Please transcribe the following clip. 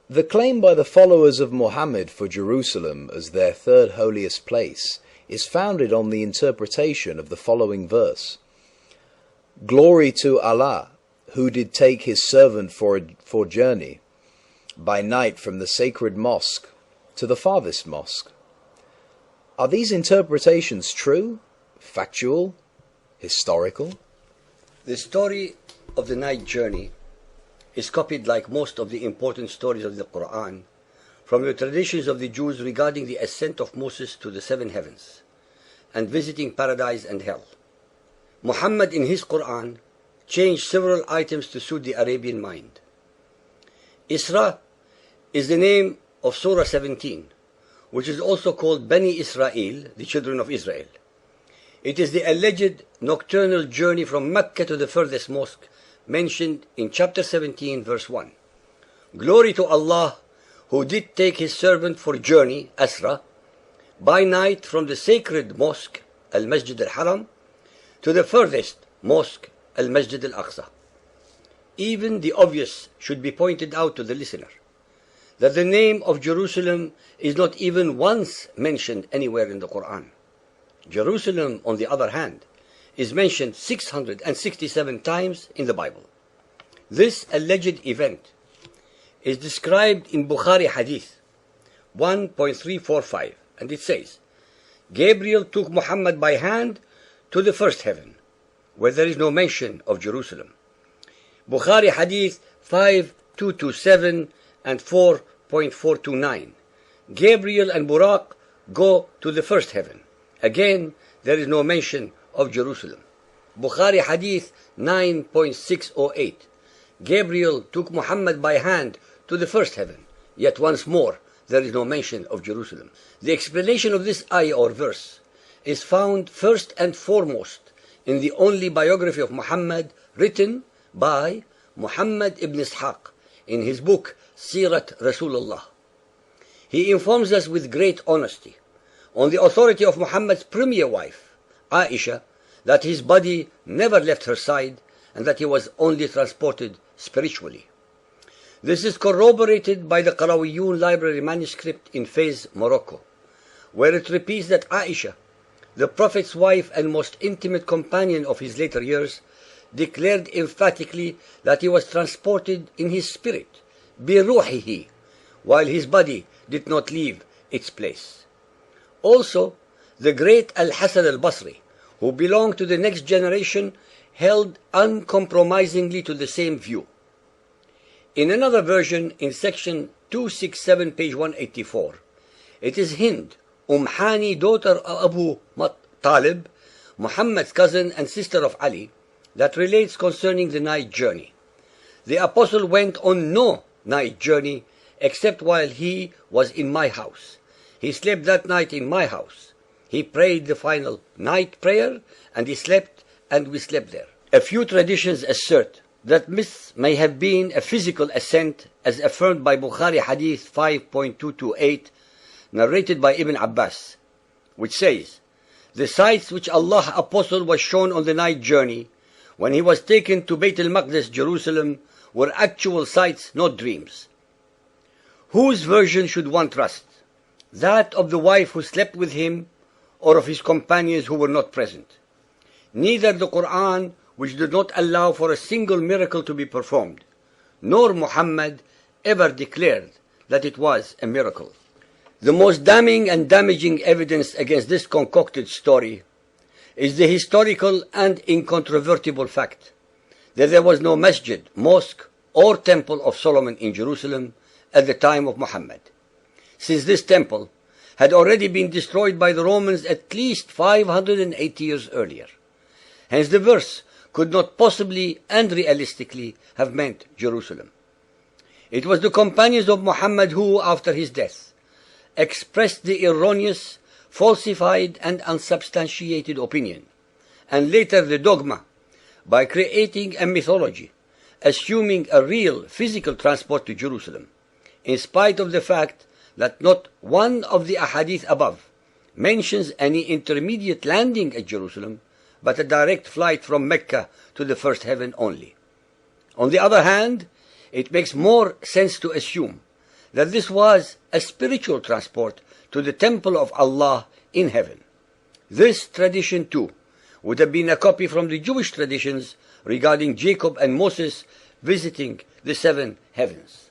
The claim by the followers of Muhammad for Jerusalem as their third holiest place is founded on the interpretation of the following verse. Glory to Allah, who did take his servant for journey by night from the sacred mosque to the farthest mosque. Are these interpretations true, factual, historical? The story of the night journey is copied, like most of the important stories of the Quran, from the traditions of the Jews regarding the ascent of Moses to the seven heavens and visiting paradise and hell. Muhammad in his Quran changed several items to suit the Arabian mind. Isra is the name of Surah 17, which is also called Bani Israel, the children of Israel. It is the alleged nocturnal journey from Mecca to the furthest mosque mentioned in chapter 17, verse 1. Glory to Allah, who did take his servant for journey, Asra, by night from the sacred mosque, Al-Masjid al-Haram, to the furthest mosque, Al-Masjid al-Aqsa. Even the obvious should be pointed out to the listener, that the name of Jerusalem is not even once mentioned anywhere in the Quran. Jerusalem, on the other hand, is mentioned 667 times in the Bible. This alleged event is described in Bukhari Hadith 1.345, and it says, Gabriel took Muhammad by hand to the first heaven, where there is no mention of Jerusalem. Bukhari Hadith 5227 and 4.429. Gabriel and Buraq go to the first heaven. Again, there is no mention of Jerusalem. Bukhari Hadith 9.608. Gabriel took Muhammad by hand to the first heaven. Yet once more, there is no mention of Jerusalem. The explanation of this ayah or verse is found first and foremost in the only biography of Muhammad written by Muhammad ibn Ishaq in his book Sirat Rasulullah. He informs us with great honesty, on the authority of Muhammad's premier wife, Aisha, that his body never left her side and that he was only transported spiritually. This is corroborated by the Qarawiyun library manuscript in Fez, Morocco, where it repeats that Aisha, the Prophet's wife and most intimate companion of his later years, declared emphatically that he was transported in his spirit, biruhihi, while his body did not leave its place. Also, the great Al-Hasan al-Basri, who belonged to the next generation, held uncompromisingly to the same view. In another version, in section 267, page 184, it is Hind, Hani, daughter of Abu Talib, Muhammad's cousin and sister of Ali, that relates concerning the night journey. The apostle went on no night journey except while he was in my house. He slept that night in my house. He prayed the final night prayer, and he slept, and we slept there. A few traditions assert that this may have been a physical ascent, as affirmed by Bukhari Hadith 5.228, narrated by Ibn Abbas, which says, the sights which Allah's apostle was shown on the night journey, when he was taken to Bayt al-Maqdis, Jerusalem, were actual sights, not dreams. Whose version should one trust? That of the wife who slept with him, or of his companions who were not present? Neither the Quran, which did not allow for a single miracle to be performed, nor Muhammad ever declared that it was a miracle. The most damning and damaging evidence against this concocted story is the historical and incontrovertible fact that there was no masjid, mosque, or temple of Solomon in Jerusalem at the time of Muhammad, since this temple had already been destroyed by the Romans at least 580 years earlier. Hence the verse could not possibly and realistically have meant Jerusalem. It was the companions of Muhammad who, after his death, expressed the erroneous, falsified and unsubstantiated opinion, and later the dogma, by creating a mythology, assuming a real physical transport to Jerusalem, in spite of the fact that not one of the ahadith above mentions any intermediate landing at Jerusalem, but a direct flight from Mecca to the first heaven only. On the other hand, it makes more sense to assume that this was a spiritual transport to the temple of Allah in heaven. This tradition too would have been a copy from the Jewish traditions regarding Jacob and Moses visiting the seven heavens.